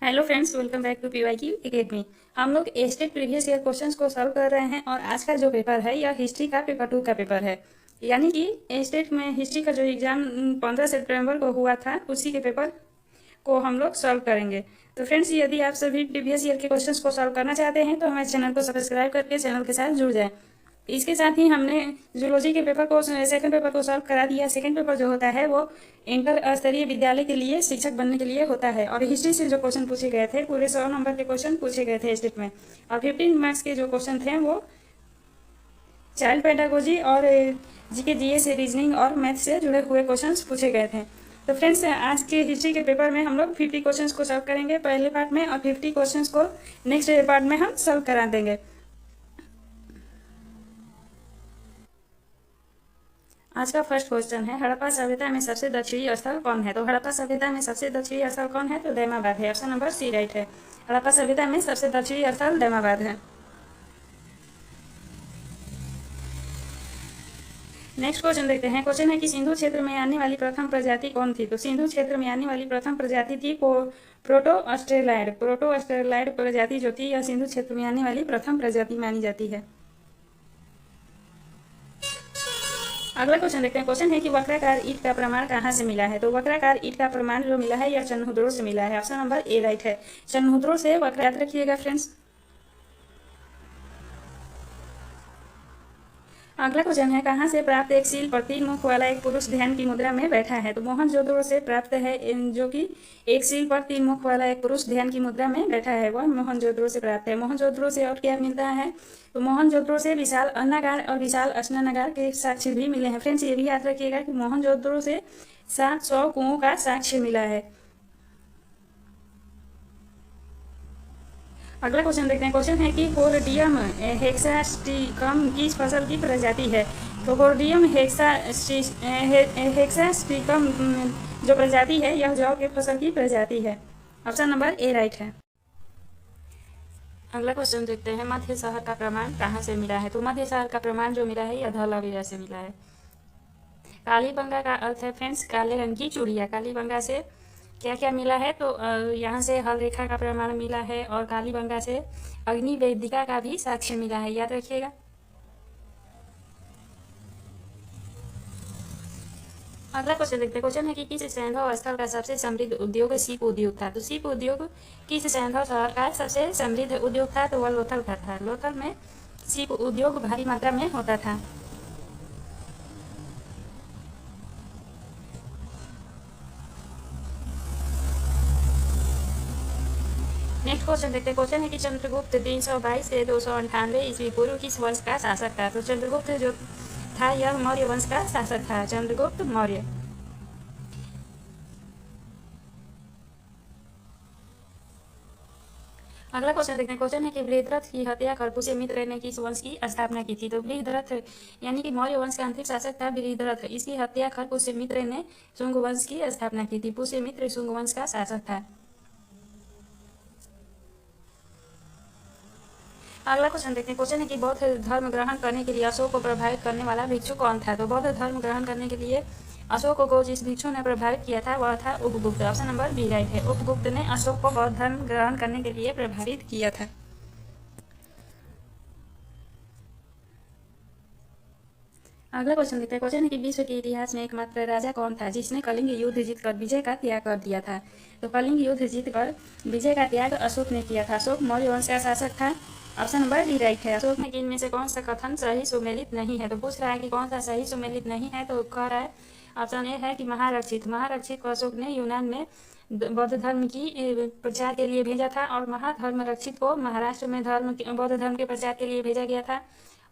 Hello friends, welcome back to PYQ academy. हम लोग state previous year questions को solve कर रहे हैं और आज का जो पेपर है यह हिस्ट्री का पेपर 2 का पेपर है। यानी कि स्टेट में हिस्ट्री का जो एग्जाम 15 सितंबर को हुआ था उसी के पेपर को हम लोग सॉल्व करेंगे। तो फ्रेंड्स, यदि आप सभी प्रीवियस ईयर के क्वेश्चंस को सॉल्व करना चाहते हैं तो हमारे चैनल को सब्सक्राइब करके चैनल के साथ जुड़ जाएं। इसके साथ ही हमने जूलॉजी के पेपर को सेकंड पेपर को सॉल्व करा दिया। सेकंड पेपर जो होता है वो इंटर स्तरीय विद्यालय के लिए शिक्षक बनने के लिए होता है और हिस्ट्री से जो क्वेश्चन पूछे गए थे पूरे 100 नंबर के क्वेश्चन पूछे गए थे स्टेट में और 15 मार्क्स के जो क्वेश्चन थे वो चाइल्ड पेडागोजी और जीके जीएस रीजनिंग और मैथ से जुड़े हुए क्वेश्चंस पूछे गए थे। तो फ्रेंड्स, आज के हिस्ट्री के पेपर में हम लोग 50 क्वेश्चंस को सॉल्व करेंगे पहले पार्ट में और 50 क्वेश्चंस को नेक्स्ट पार्ट में हम सॉल्व करा देंगे। आज का फर्स्ट क्वेश्चन है, हड़प्पा सभ्यता में सबसे दक्षिणी स्थल कौन है? तो हड़प्पा सभ्यता में सबसे दक्षिणी स्थल कौन है? तो दैमाबाद है। ऑप्शन नंबर सी राइट है। हड़प्पा सभ्यता में सबसे दक्षिणी स्थल दैमाबाद है। नेक्स्ट क्वेश्चन देखते हैं। क्वेश्चन है कि सिंधु क्षेत्र में आने वाली प्रथम प्रजाति कौन थी? तो सिंधु क्षेत्र में आने वाली प्रथम प्रजाति थी प्रोटो ऑस्ट्रेलाइड। प्रोटो ऑस्ट्रेलाइड प्रजाति जो थी यह सिंधु क्षेत्र में आने वाली प्रथम प्रजाति मानी जाती है। अगला क्वेश्चन देखते हैं। क्वेश्चन है कि वक्राकार ईंट का प्रमाण कहाँ से मिला है? तो वक्राकार ईंट का प्रमाण जो मिला है यह चंद्रहुद्रों से मिला है। ऑप्शन नंबर ए राइट है। चंद्रहुद्रों से वक्र याद रखिएगा फ्रेंड्स। अगला क्वेश्चन है, कहाँ से प्राप्त एक सील पर 3 मुख वाला एक पुरुष ध्यान की मुद्रा में बैठा है? तो मोहनजोदड़ो से प्राप्त है, जो कि एक सील पर 3 मुख वाला एक पुरुष ध्यान की मुद्रा में बैठा है वह मोहनजोदड़ो से प्राप्त है। मोहनजोदड़ो से और क्या मिलता है? तो मोहनजोदड़ो से विशाल अन्नागार और विशाल स्नानागार के साक्ष्य भी मिले हैं। फ्रेंड्स, ये भी याद रखिएगा कि मोहनजोदड़ो से 700 कुओं का साक्ष्य मिला है। अगला क्वेश्चन देखते हैं। क्वेश्चन है कि कोर्डियम हेक्सास्टिकम किस फसल की प्रजाति है? तो कोर्डियम हेक्सास्टिकम जो प्रजाति है यह जौ के फसल की प्रजाति है। ऑप्शन नंबर ए राइट है। अगला क्वेश्चन देखते हैं। मध्य शहर का प्रमाण कहाँ से मिला है? तो मध्य शहर का प्रमाण जो मिला है यह धौलावीरा से मिला है। कालीबंगा का अर्थ है फ्रेंड्स काले रंग की चूड़िया। कालीबंगा से क्या क्या मिला है? तो यहाँ से हल रेखा का प्रमाण मिला है और कालीबंगा से अग्नि वेदिका का भी साक्ष्य मिला है, याद रखिएगा। अगला क्वेश्चन देखते हैं। क्वेश्चन है कि किस सैंधव स्थल का सबसे समृद्ध उद्योग सीप उद्योग था? तो सीप उद्योग किस सैंधव शहर का सबसे समृद्ध उद्योग था? तो वह लोथल का था। लोथल में सीप उद्योग भारी मात्रा में होता था। नेक्स्ट क्वेश्चन देखते हैं। क्वेश्चन है कि चंद्रगुप्त 322 से 298 ईस्वी पूर्व किस वंश का शासक था? तो चंद्रगुप्त जो था यह मौर्य वंश का शासक था, चंद्रगुप्त मौर्य। अगला क्वेश्चन देखते हैं। क्वेश्चन है कि बृहद्रथ की हत्या कर पुष्यमित्र ने किस वंश की स्थापना की थी? तो बृहद्रथ यानी कि मौर्य वंश का अंतिम शासक था बृहद्रथ। इसकी हत्या कर पुष्यमित्र ने शुंग वंश की स्थापना की थी। पुष्यमित्र शुंग वंश का शासक था। अगला क्वेश्चन देखते हैं। क्वेश्चन है कि बौद्ध धर्म ग्रहण करने के लिए अशोक को प्रभावित करने वाला भिक्षु कौन था? तो बौद्ध धर्म ग्रहण करने के लिए अशोक को जिस भिक्षु ने प्रभावित किया था वह था Upagupta. Option number B right है। उपगुप्त ने अशोक को बौद्ध धर्म ग्रहण करने के लिए प्रभावित किया था। अगला क्वेश्चन देखते हैं। क्वेश्चन है कि विश्व के इतिहास में एकमात्र राजा कौन था जिसने कलिंग युद्ध जीतकर विजय का त्याग कर दिया था? तो कलिंग युद्ध जीतकर विजय का त्याग अशोक ने किया था। अशोक मौर्य वंश का शासक था। ऑप्शन नंबर डी राइट है। अशोक ने इनमें से कौन सा कथन सही सुमेलित नहीं है? तो पूछ रहा है कि कौन सा सही सुमेलित नहीं है, तो कह रहा है ऑप्शन ए है कि महारक्षित। महारक्षित को अशोक ने यूनान में बौद्ध धर्म की प्रचार के लिए भेजा था और महाधर्म रक्षित को महाराष्ट्र में बौद्ध धर्म के प्रचार के लिए भेजा गया था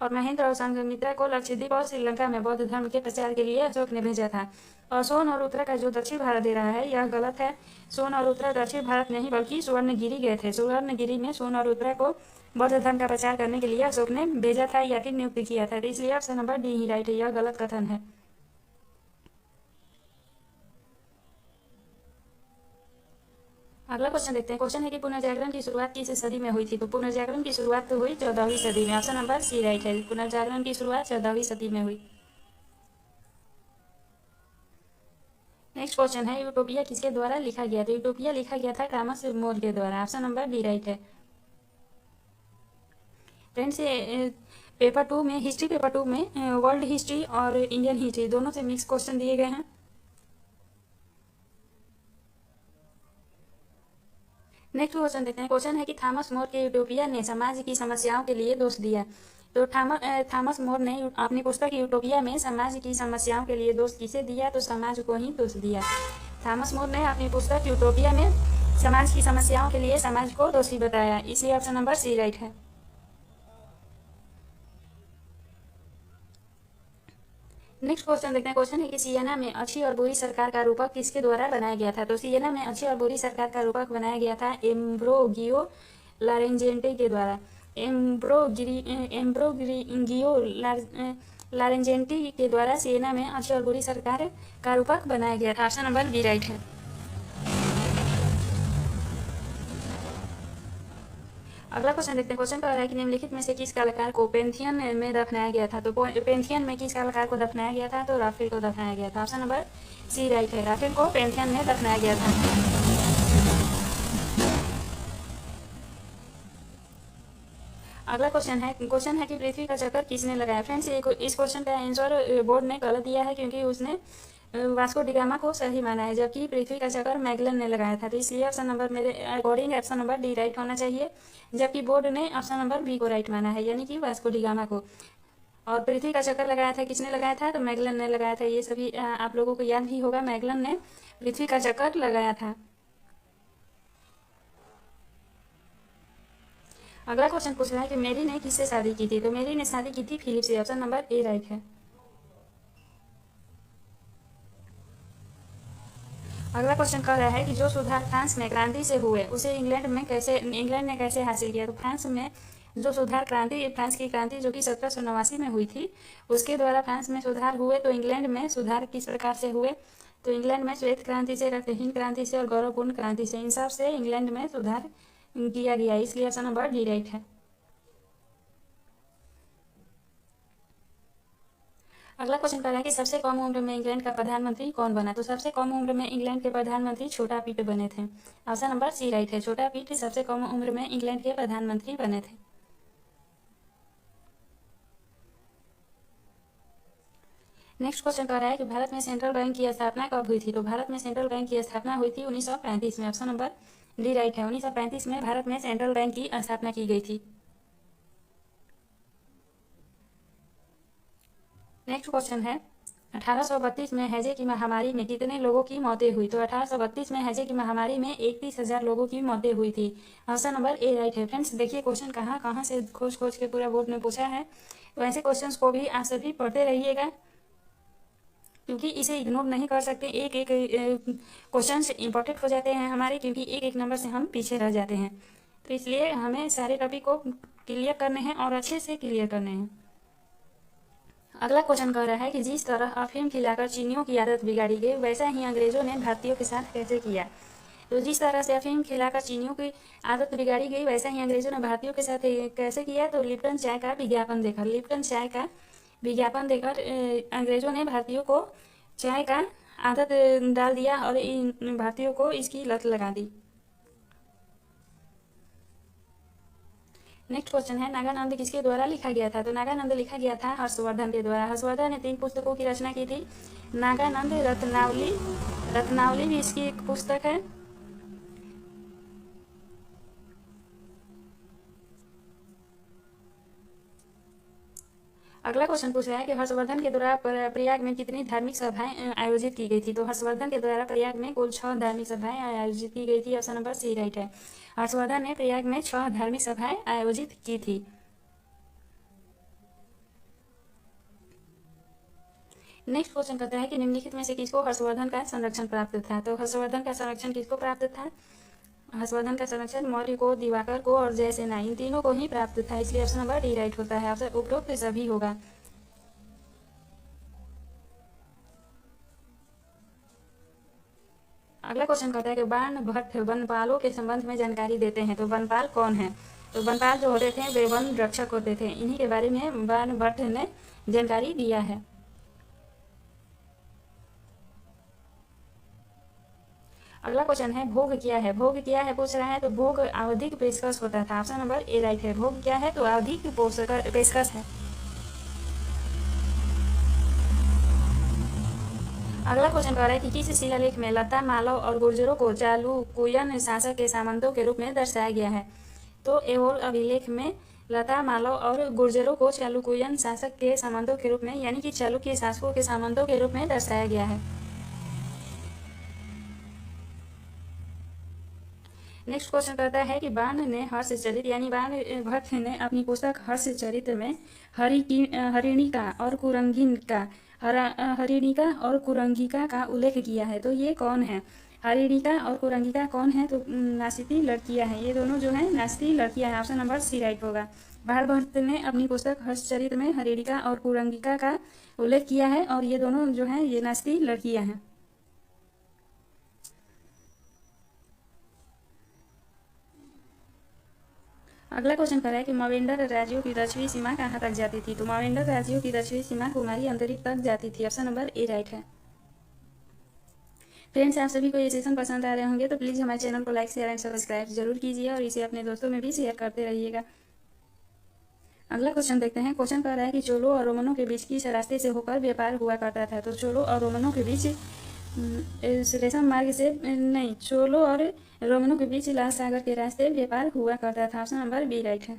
और महेंद्र और संघमित्रा को लक्षद्वीप और श्रीलंका में बौद्ध धर्म के प्रचार के लिए अशोक ने भेजा था। और सोन और उत्तरा का जो दक्षिण भारत दे रहा है यह गलत है। सोन और उत्तरा दक्षिण भारत नहीं बल्कि सुवर्णगिरी गए थे। सुवर्णगिरी में सोन और उत्तरा को बौद्ध धर्म का प्रचार करने के लिए अशोक ने भेजा था या फिर नियुक्त किया था। तो इसलिए ऑप्शन नंबर डी ही राइट है, यह गलत कथन है। अगला क्वेश्चन देखते हैं। क्वेश्चन है कि पुनर्जागरण की शुरुआत किस सदी में हुई थी? तो पुनर्जागरण की शुरुआत तो हुई 14वीं सदी में। ऑप्शन नंबर सी राइट है। पुनर्जागरण की शुरुआत 14वीं सदी में हुई। नेक्स्ट नेक्स्ट क्वेश्चन है, यूटोपिया किसके द्वारा लिखा गया? तो यूटोपिया लिखा गया था थॉमस मोर के द्वारा। ऑप्शन नंबर डी राइट है। फ्रेंड्स, पेपर 2 में, हिस्ट्री पेपर 2 में वर्ल्ड हिस्ट्री और इंडियन हिस्ट्री दोनों से मिक्स क्वेश्चन दिए गए हैं। नेक्स्ट क्वेश्चन देखते हैं। क्वेश्चन है कि थॉमस मोर के यूटोपिया ने समाज की समस्याओं के लिए दोष दिया। तो थॉमस मोर ने अपनी पुस्तक यूटोपिया में समाज की समस्याओं के लिए दोष किसे दिया? तो समाज को ही दोष दिया। थॉमस मोर ने अपनी पुस्तक यूटोपिया में समाज की समस्याओं के लिए समाज को दोषी बताया, इसलिए ऑप्शन नंबर सी राइट है। नेक्स्ट क्वेश्चन देखते हैं। क्वेश्चन है कि सियना में अच्छी और बुरी सरकार का रूपक किसके द्वारा बनाया गया था? तो सियना में अच्छी और बुरी सरकार का रूपक बनाया गया था एम्ब्रोगियो लारेंजेंटे के द्वारा। एम्ब्रोगियो लारेंजेंटी के द्वारा सियना में अच्छी और बुरी सरकार का रूपक बनाया गया था। ऑप्शन नंबर बी राइट है। अगला क्वेश्चन देखते हैं। क्वेश्चन कह रहा है कि निम्नलिखित में से किस कलाकार को पेंथियन में दफनाया गया था? तो पेंथियन में किस कलाकार को दफनाया गया था? तो राफेल को दफनाया गया था। ऑप्शन नंबर सी राइट है। राफेल को पेंथियन में दफनाया गया था। अगला क्वेश्चन है कि पृथ्वी का चक्कर किसने लगाया? फ्रेंड्स, इस क्वेश्चन का आंसर बोर्ड ने गलत दिया है, क्योंकि उसने वास्को डी गामा को सही माना है, जबकि पृथ्वी का चक्कर मैगलन ने लगाया था। तो इसलिए ऑप्शन नंबर, मेरे according option number D right होना चाहिए, जबकि बोर्ड ने ऑप्शन नंबर बी को राइट माना है, यानी कि वास्को डी गामा को। और पृथ्वी का चक्कर लगाया था किसने लगाया था? तो मैगलन ने लगाया था। ये सभी आप लोगों को याद भी होगा, मैगलन ने पृथ्वी का चक्कर लगाया था। अगला क्वेश्चन पूछ रहा है कि मेरी ने किससे शादी की थी? तो मेरी ने शादी की थी फिलिप से। ऑप्शन नंबर ए राइट है। अगला क्वेश्चन कह रहा है कि जो सुधार फ्रांस में क्रांति से हुए उसे इंग्लैंड ने कैसे हासिल किया? तो फ्रांस में जो सुधार फ्रांस की क्रांति जो कि 1789 में हुई थी, उसके द्वारा फ्रांस में सुधार हुए। तो इंग्लैंड में सुधार किस प्रकार से हुए? तो इंग्लैंड में श्वेत क्रांति से, रक्तहीन क्रांति से और गौरवपूर्ण क्रांति से, इन सब से इंग्लैंड में सुधार किया गया, इसलिए ऑप्शन नंबर डी राइट है। अगला क्वेश्चन कर रहा है कि सबसे कम उम्र में इंग्लैंड का प्रधानमंत्री कौन बना? तो सबसे कम उम्र में इंग्लैंड के प्रधानमंत्री छोटा पीट बने थे। ऑप्शन नंबर सी राइट है। छोटा पीट सबसे कम उम्र में इंग्लैंड के प्रधानमंत्री बने थे। नेक्स्ट क्वेश्चन कह रहा है कि भारत में सेंट्रल बैंक की स्थापना कब हुई थी? तो भारत में सेंट्रल बैंक की स्थापना हुई थी 1935 में। ऑप्शन नंबर डी राइट है। 1935 में भारत में सेंट्रल बैंक की स्थापना की गई थी। नेक्स्ट क्वेश्चन है 1832 में हैजे की महामारी में कितने लोगों की मौतें हुई? तो 1832 में हैजे की महामारी में 31,000 लोगों की मौतें हुई थी। ऑप्शन नंबर ए राइट है। फ्रेंड्स, देखिए क्वेश्चन कहाँ से खोज के पूरा बोर्ड ने पूछा है, तो ऐसे क्वेश्चंस को भी आप सभी पढ़ते रहिएगा, क्योंकि इसे इग्नोर नहीं कर सकते। एक एक क्वेश्चंस इंपॉर्टेंट हो जाते हैं हमारे, क्योंकि एक एक नंबर से हम पीछे रह जाते हैं। तो इसलिए हमें सारे टॉपिक को क्लियर करने हैं और अच्छे से क्लियर करने हैं। अगला क्वेश्चन कह रहा है कि जिस तरह अफीम खिलाकर चीनियों की आदत बिगाड़ी गई, वैसा ही अंग्रेजों ने भारतीयों के साथ कैसे किया? तो जिस तरह से अफीम खिलाकर चीनियों की आदत बिगाड़ी गई, वैसा ही अंग्रेजों ने भारतीयों के साथ कैसे किया? तो लिप्टन चाय का विज्ञापन देकर अंग्रेजों ने भारतीयों को चाय का आदत डाल दिया और इन भारतीयों को इसकी लत लगा दी। नेक्स्ट क्वेश्चन है नागानंद किसके द्वारा लिखा गया था? तो नागानंद लिखा गया था हर्षवर्धन के द्वारा। हर्षवर्धन ने 3 पुस्तकों की रचना की थी। नागानंद रत्नावली भी इसकी एक पुस्तक है। अगला क्वेश्चन पूछ रहा है कि हर्षवर्धन के द्वारा प्रयाग में कितनी धार्मिक सभाएं आयोजित की गई थी? तो हर्षवर्धन के द्वारा प्रयाग में कुल 6 धार्मिक सभाएं आयोजित की गई थी। ऑप्शन नंबर सी राइट है। हर्षवर्धन ने प्रयाग में 6 धार्मिक सभाएं आयोजित की थी। नेक्स्ट क्वेश्चन कहता है कि निम्नलिखित में से किसको हर्षवर्धन का संरक्षण प्राप्त था? तो हर्षवर्धन का संरक्षण किसको प्राप्त था? हर्षवर्धन का संरक्षण मौर्य को, दिवाकर को और जयसेना, इन तीनों को ही प्राप्त था, इसलिए ऑप्शन नंबर डी राइट होता है। ऑप्शन उपरोक्त सभी होगा। अगला क्वेश्चन कहता है कि बाणभट्ट वनपालों के संबंध में जानकारी देते हैं। तो वनपाल कौन है? तो वनपाल जो होते थे वे वन रक्षक होते थे। इन्हीं के बारे में बाणभट्ट ने जानकारी दिया है। अगला क्वेश्चन है भोग क्या है। भोग क्या है पूछ रहा है, तो भोग आवधिक पेशकश होता था। ऑप्शन नंबर ए राइट है। भोग क्या है, तो आवधिक पेशकश है। अगला क्वेश्चन कह रहा है कि किस शिलालेख में लता, मालव और गुर्जरों को चालुक्यन शासक के सामंतों के रूप में दर्शाया गया है। तो एहोल अभिलेख में लता, मालव और गुर्जरों को चालुक्यन शासक के सामंतों के रूप में, यानी कि चालुक्य शासकों के सामंतों के रूप में दर्शाया गया है। नेक्स्ट क्वेश्चन कहता है कि बाण ने हर्षचरित, यानी बाण भट्ट ने अपनी पुस्तक हर्षचरित में हरिणिका और कुरंगिका हरिणिका और कुरंगिका का उल्लेख किया है। तो ये कौन है? हरिणिका और कुरंगिका कौन है? तो नासिती लड़कियां हैं। ये दोनों जो है नासिती लड़कियां हैं। ऑप्शन नंबर सी राइट होगा। बाण भट्ट ने अपनी पुस्तक हर्षचरित में हरिणिका और कुरंगिका का उल्लेख किया है और ये दोनों जो है ये नासिती लड़कियां हैं। अगला क्वेश्चन कर रहा है कि मवेंडर राज्यों की दक्षिणी सीमा कहाँ तक जाती थी। तो मवेंडर राज्यों की दक्षिणी सीमा कुमारी अंतरिक्ष तक जाती थी। ऑप्शन नंबर ए राइट है। फ्रेंड्स, आप सभी को ये सेशन पसंद आ रहे होंगे तो प्लीज़ हमारे चैनल को लाइक, शेयर एंड सब्सक्राइब जरूर कीजिए और इसे अपने दोस्तों में भी शेयर करते रहिएगा। अगला क्वेश्चन देखते हैं। क्वेश्चन कह रहा है कि चोलों और रोमनों के बीच किस रास्ते से होकर व्यापार हुआ करता था। तो चोलों और रोमनों के बीच रेशम मार्ग से नहीं, चोलों और रोमनों के बीच लाल सागर के रास्ते व्यापार हुआ करता था। ऑप्शन नंबर बी राइट है।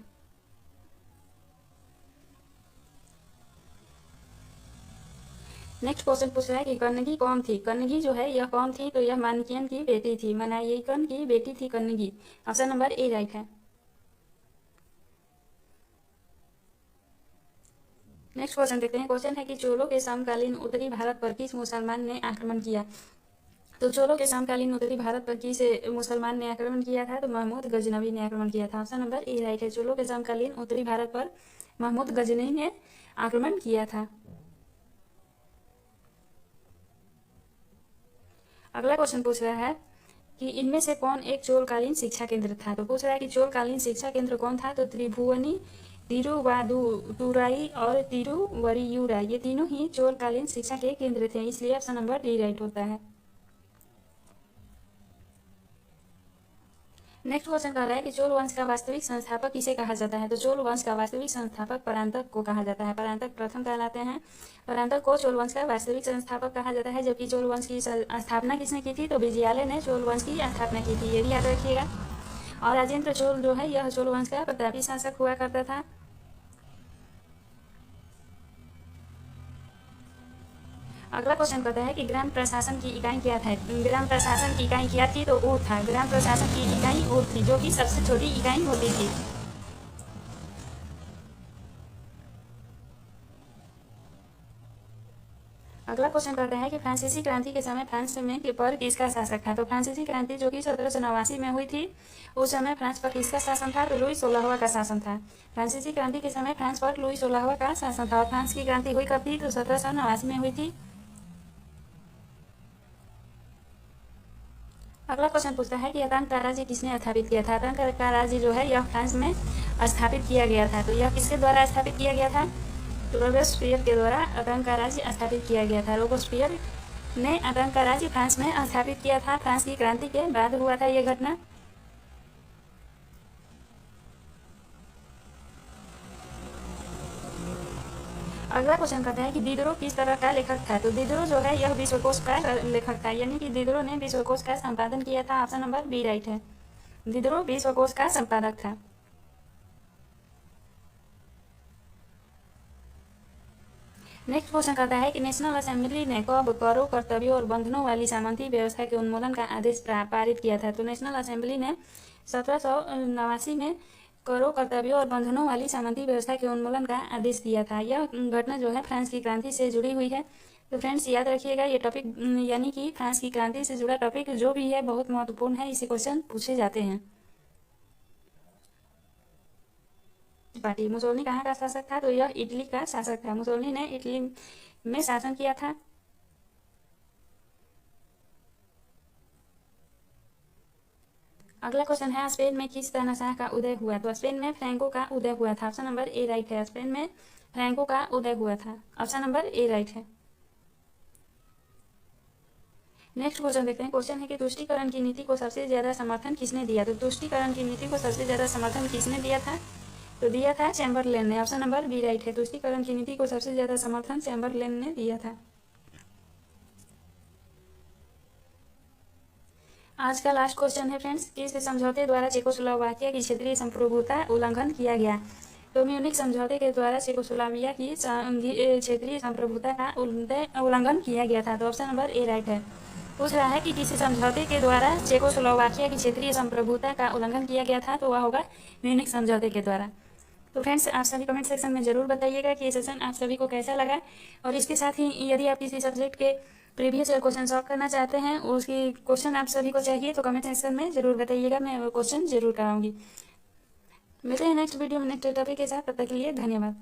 नेक्स्ट क्वेश्चन पूछ रहा है कि कन्नगी कौन थी। कन्नगी जो है यह कौन थी, तो यह मानकियन की बेटी थी। मनायकन की बेटी थी Kannagi. Option number A right है। नेक्स्ट क्वेश्चन देखते हैं। क्वेश्चन है कि चोलों के समकालीन उत्तरी भारत पर किस मुसलमान ने आक्रमण किया। तो चोलों के समकालीन उत्तरी भारत पर किस मुसलमान ने आक्रमण किया था। तो महमूद गजनवी ने आक्रमण किया था। ऑप्शन नंबर ए राइट है। चोलों के समकालीन उत्तरी भारत पर महमूद गजनवी ने आक्रमण किया था। अगला क्वेश्चन पूछ रहा है कि इनमें से कौन एक चोलकालीन शिक्षा केंद्र था। तो पूछ रहा है कि चोलकालीन शिक्षा केंद्र कौन था। तो त्रिभुवनी, तिरुवादुतुराई और तिरुवरियूरा, ये तीनों ही चोलकालीन शिक्षा के केंद्र थे। इसलिए ऑप्शन नंबर डी राइट होता है। नेक्स्ट क्वेश्चन कह रहा है कि चोल वंश का वास्तविक संस्थापक किसे कहा जाता है। तो चोल वंश का वास्तविक संस्थापक परांतक को कहा जाता है। परांतक प्रथम कहलाते हैं। परांतक को चोल वंश का वास्तविक संस्थापक कहा जाता है। जबकि चोल वंश की स्थापना किसने की थी। तो विजयालय ने चोल वंश की स्थापना की थी। ये भी याद रखिएगा। और राजेंद्र चोल जो है यह चोल वंश का प्रतापी शासक हुआ करता था। अगला क्वेश्चन कहता है कि ग्राम प्रशासन की इकाई क्या था। ग्राम प्रशासन की इकाई क्या थी। तो ऊट था। ग्राम प्रशासन की इकाई ऊट थी, जो कि सबसे छोटी इकाई होती थी। अगला क्वेश्चन कहता है कि फ्रांसीसी क्रांति के समय फ्रांस में पर किसका शासक था। तो फ्रांसीसी क्रांति जो कि 1789 में हुई थी, उस समय फ्रांस पर किसका शासन था। तो लुई 16वां का शासन था। फ्रांसीसी क्रांति के समय फ्रांस पर लुई 16वां का शासन था। और फ्रांस की क्रांति हुई कब थी। तो 1789 में हुई थी। अगला क्वेश्चन पूछता है कि आतंक का राज्य किसने स्थापित किया था। आतंक का राज्य जो है यह फ्रांस में स्थापित किया गया था। तो यह किसके द्वारा स्थापित किया गया था। तो रोबेस्पियर के द्वारा आतंक का राज्य स्थापित किया गया था। रोबेस्पियर ने आतंक का राज्य फ्रांस में स्थापित किया था। फ्रांस की क्रांति के बाद हुआ था यह घटना। अगला क्वेश्चन कहता है कि दिदरो किस तरह का लेखक था। तो दिदरो जो है यह विश्वकोश का लेखक था, यानी कि दिदरो ने विश्वकोश का संपादन किया था। ऑप्शन नंबर बी राइट है। दिदरो विश्वकोश का संपादक था। नेक्स्ट क्वेश्चन कहता है कि नेशनल असेंबली ने कब करों, कर्तव्यों और बंधनों वाली सामंती व्यवस्था के उन्मूलन का आदेश पारित किया था। तो नेशनल असेंबली ने 1789 में करों, कर्तव्यों और बंधनों वाली सामंती व्यवस्था के उन्मूलन का आदेश दिया था। यह घटना जो है फ्रांस की क्रांति से जुड़ी हुई है। तो फ्रेंड्स याद रखिएगा ये टॉपिक, यानी कि फ्रांस की क्रांति से जुड़ा टॉपिक जो भी है बहुत महत्वपूर्ण है। इसे क्वेश्चन पूछे जाते हैं। पार्टी मुसोलिनी कहाँ का शासक था। तो यह इटली का शासक था। मुसोलिनी ने इटली में शासन किया था। अगला क्वेश्चन है स्पेन में किस तानाशाह का उदय हुआ। तो स्पेन में फ्रैंको का उदय हुआ था। ऑप्शन नंबर ए राइट है। स्पेन में फ्रैंको का उदय हुआ था। ऑप्शन नंबर ए राइट है। नेक्स्ट क्वेश्चन देखते हैं। क्वेश्चन है कि तुष्टीकरण की नीति को सबसे ज़्यादा समर्थन किसने दिया? तो तुष्टीकरण की नीति को सबसे ज़्यादा समर्थन किसने दिया था? तो दिया था चैम्बरलेन ने। ऑप्शन नंबर बी राइट है। तुष्टीकरण की नीति को सबसे ज़्यादा समर्थन चैम्बरलेन ने दिया था। आज का लास्ट क्वेश्चन है फ्रेंड्स, किस समझौते द्वारा चेकोस्लोवाकिया की क्षेत्रीय संप्रभुता उल्लंघन किया गया? तो म्यूनिख समझौते के द्वारा चेकोस्लोवाकिया की क्षेत्रीय संप्रभुता का उल्लंघन किया गया था। तो ऑप्शन नंबर ए राइट है। पूछ रहा है कि किसी समझौते के द्वारा चेकोस्लोवाकिया की क्षेत्रीय संप्रभुता का उल्लंघन किया गया था, तो वह होगा म्यूनिख समझौते के द्वारा। तो फ्रेंड्स, आप सभी कमेंट सेक्शन में ज़रूर बताइएगा कि ये सेशन आप सभी को कैसा लगा, और इसके साथ ही यदि आप किसी सब्जेक्ट के प्रीवियस ईयर क्वेश्चन सॉल्व करना चाहते हैं, उसकी क्वेश्चन आप सभी को चाहिए, तो कमेंट सेक्शन में ज़रूर बताइएगा, मैं वो क्वेश्चन ज़रूर कराऊंगी। मिलते हैं नेक्स्ट वीडियो में नेक्स्ट टॉपिक के साथ। तब तक के लिए धन्यवाद।